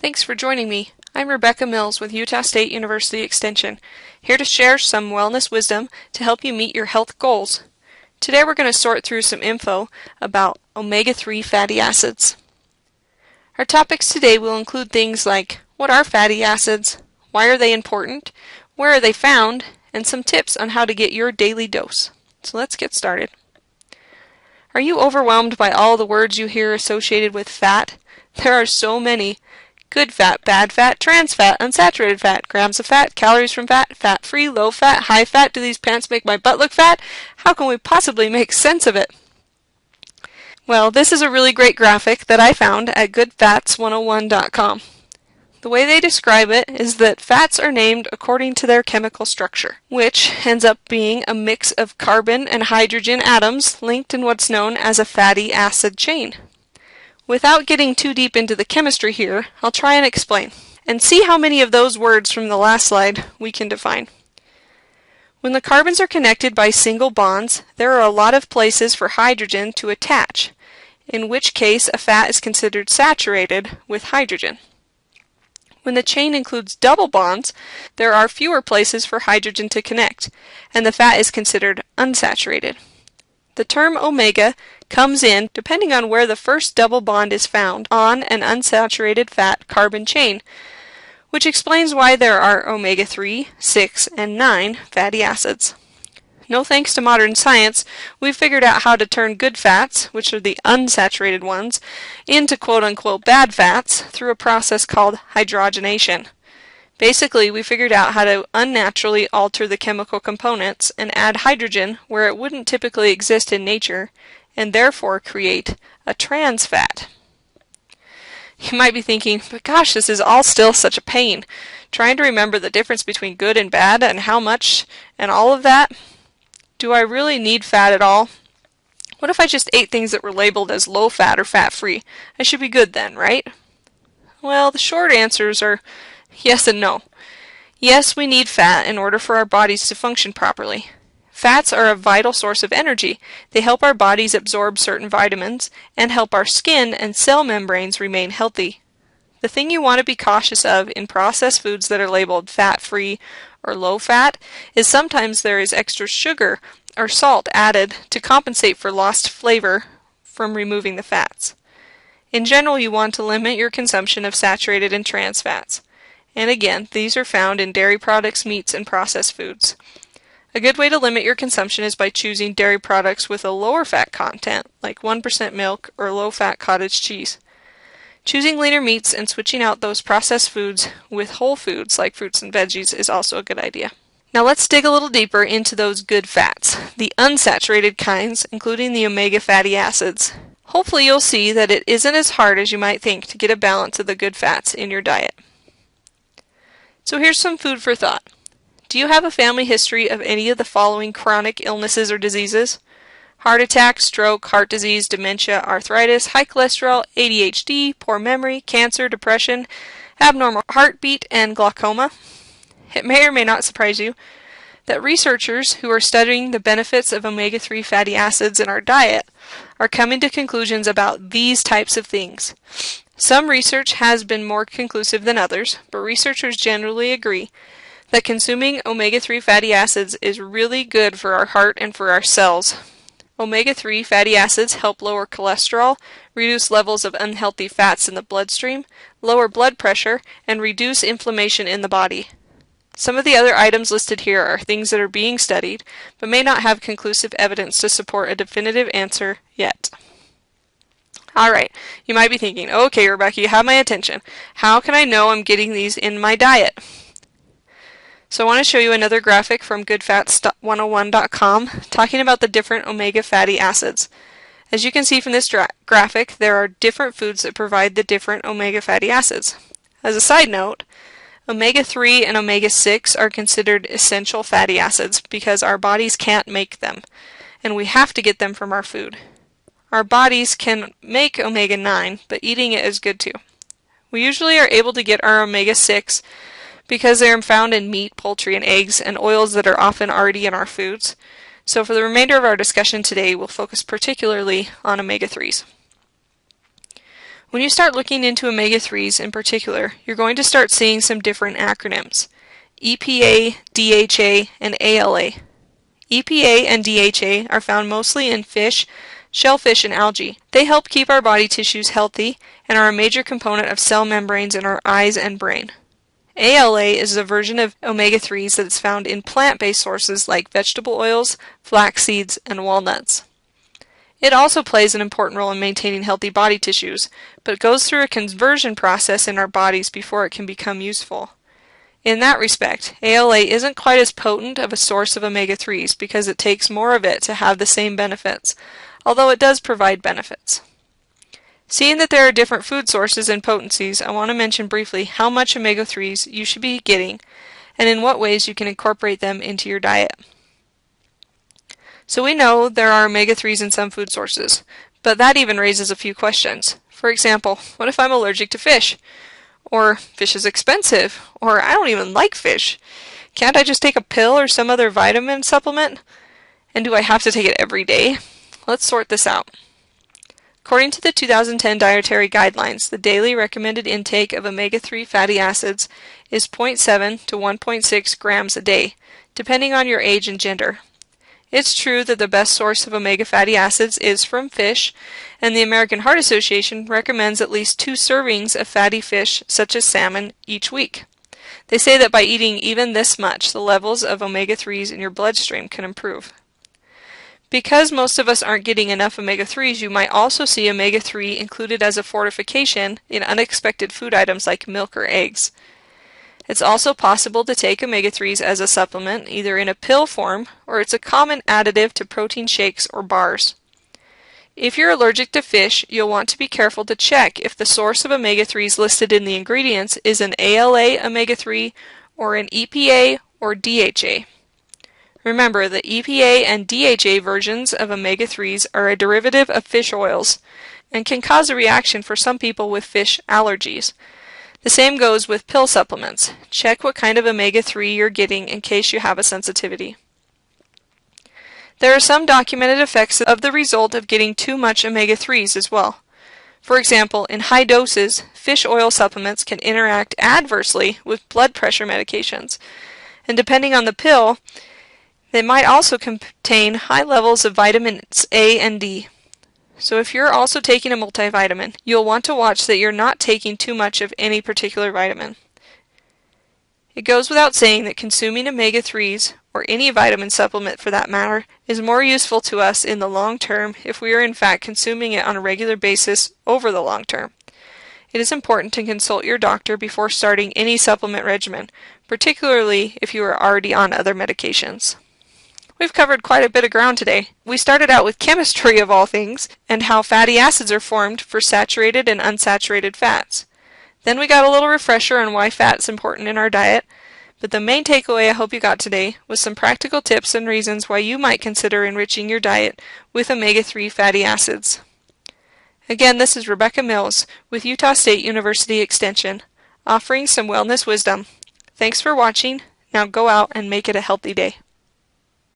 Thanks for joining me. I'm Rebecca Mills with Utah State University Extension, here to share some wellness wisdom to help you meet your health goals. Today we're going to sort through some info about omega-3 fatty acids. Our topics today will include things like what are fatty acids, why are they important, where are they found, and some tips on how to get your daily dose. So let's get started. Are you overwhelmed by all the words you hear associated with fat? There are so many. Good fat, bad fat, trans fat, unsaturated fat, grams of fat, calories from fat, fat-free, low fat, high fat. Do these pants make my butt look fat? How can we possibly make sense of it? Well, this is a really great graphic that I found at goodfats101.com. The way they describe it is that fats are named according to their chemical structure, which ends up being a mix of carbon and hydrogen atoms linked in what's known as a fatty acid chain. Without getting too deep into the chemistry here, I'll try and explain, and see how many of those words from the last slide we can define. When the carbons are connected by single bonds, there are a lot of places for hydrogen to attach, in which case a fat is considered saturated with hydrogen. When the chain includes double bonds, there are fewer places for hydrogen to connect, and the fat is considered unsaturated. The term omega comes in depending on where the first double bond is found on an unsaturated fat carbon chain, which explains why there are omega-3, 6, and 9 fatty acids. No thanks to modern science, we've figured out how to turn good fats, which are the unsaturated ones, into quote-unquote bad fats through a process called hydrogenation. Basically, we figured out how to unnaturally alter the chemical components and add hydrogen where it wouldn't typically exist in nature, and therefore create a trans fat. You might be thinking, but gosh, this is all still such a pain. Trying to remember the difference between good and bad and how much and all of that. Do I really need fat at all? What if I just ate things that were labeled as low fat or fat-free? I should be good then, right? Well, the short answers are yes and no. Yes, we need fat in order for our bodies to function properly. Fats are a vital source of energy. They help our bodies absorb certain vitamins and help our skin and cell membranes remain healthy. The thing you want to be cautious of in processed foods that are labeled fat-free or low fat is sometimes there is extra sugar or salt added to compensate for lost flavor from removing the fats. In general, you want to limit your consumption of saturated and trans fats. And again, these are found in dairy products, meats, and processed foods. A good way to limit your consumption is by choosing dairy products with a lower fat content, like 1% milk or low-fat cottage cheese. Choosing leaner meats and switching out those processed foods with whole foods like fruits and veggies is also a good idea. Now let's dig a little deeper into those good fats, the unsaturated kinds, including the omega fatty acids. Hopefully you'll see that it isn't as hard as you might think to get a balance of the good fats in your diet. So here's some food for thought. Do you have a family history of any of the following chronic illnesses or diseases? Heart attack, stroke, heart disease, dementia, arthritis, high cholesterol, ADHD, poor memory, cancer, depression, abnormal heartbeat, and glaucoma? It may or may not surprise you that researchers who are studying the benefits of omega-3 fatty acids in our diet are coming to conclusions about these types of things. Some research has been more conclusive than others, but researchers generally agree that consuming omega-3 fatty acids is really good for our heart and for our cells. Omega-3 fatty acids help lower cholesterol, reduce levels of unhealthy fats in the bloodstream, lower blood pressure, and reduce inflammation in the body. Some of the other items listed here are things that are being studied, but may not have conclusive evidence to support a definitive answer yet. Alright, you might be thinking, okay Rebecca, you have my attention. How can I know I'm getting these in my diet? So I want to show you another graphic from goodfats101.com talking about the different omega fatty acids. As you can see from this graphic, there are different foods that provide the different omega fatty acids. As a side note, omega-3 and omega-6 are considered essential fatty acids because our bodies can't make them, and we have to get them from our food. Our bodies can make omega-9, but eating it is good too. We usually are able to get our omega-6 because they are found in meat, poultry, and eggs, and oils that are often already in our foods. So for the remainder of our discussion today, we'll focus particularly on omega-3s. When you start looking into omega-3s in particular, you're going to start seeing some different acronyms: EPA, DHA, and ALA. EPA and DHA are found mostly in fish, shellfish, and algae. They help keep our body tissues healthy and are a major component of cell membranes in our eyes and brain. ALA is a version of omega-3s that is found in plant-based sources like vegetable oils, flax seeds, and walnuts. It also plays an important role in maintaining healthy body tissues, but it goes through a conversion process in our bodies before it can become useful. In that respect, ALA isn't quite as potent of a source of omega-3s because it takes more of it to have the same benefits, although it does provide benefits. Seeing that there are different food sources and potencies, I want to mention briefly how much omega-3s you should be getting and in what ways you can incorporate them into your diet. So we know there are omega-3s in some food sources, but that even raises a few questions. For example, what if I'm allergic to fish? Or fish is expensive? Or I don't even like fish. Can't I just take a pill or some other vitamin supplement? And do I have to take it every day? Let's sort this out. According to the 2010 Dietary Guidelines, the daily recommended intake of omega-3 fatty acids is 0.7 to 1.6 grams a day, depending on your age and gender. It's true that the best source of omega fatty acids is from fish, and the American Heart Association recommends at least 2 servings of fatty fish, such as salmon, each week. They say that by eating even this much, the levels of omega-3s in your bloodstream can improve. Because most of us aren't getting enough omega-3s, you might also see omega-3 included as a fortification in unexpected food items like milk or eggs. It's also possible to take omega-3s as a supplement, either in a pill form, or it's a common additive to protein shakes or bars. If you're allergic to fish, you'll want to be careful to check if the source of omega-3s listed in the ingredients is an ALA omega-3 or an EPA or DHA. Remember, the EPA and DHA versions of omega-3s are a derivative of fish oils and can cause a reaction for some people with fish allergies. The same goes with pill supplements. Check what kind of omega-3 you're getting in case you have a sensitivity. There are some documented effects of the result of getting too much omega-3s as well. For example, in high doses, fish oil supplements can interact adversely with blood pressure medications, and depending on the pill, they might also contain high levels of vitamins A and D. So if you're also taking a multivitamin, you'll want to watch that you're not taking too much of any particular vitamin. It goes without saying that consuming omega-3s, or any vitamin supplement for that matter, is more useful to us in the long term if we are in fact consuming it on a regular basis over the long term. It is important to consult your doctor before starting any supplement regimen, particularly if you are already on other medications. We've covered quite a bit of ground today. We started out with chemistry of all things, and how fatty acids are formed for saturated and unsaturated fats. Then we got a little refresher on why fat's important in our diet, but the main takeaway I hope you got today was some practical tips and reasons why you might consider enriching your diet with omega-3 fatty acids. Again, this is Rebecca Mills with Utah State University Extension, offering some wellness wisdom. Thanks for watching. Now go out and make it a healthy day.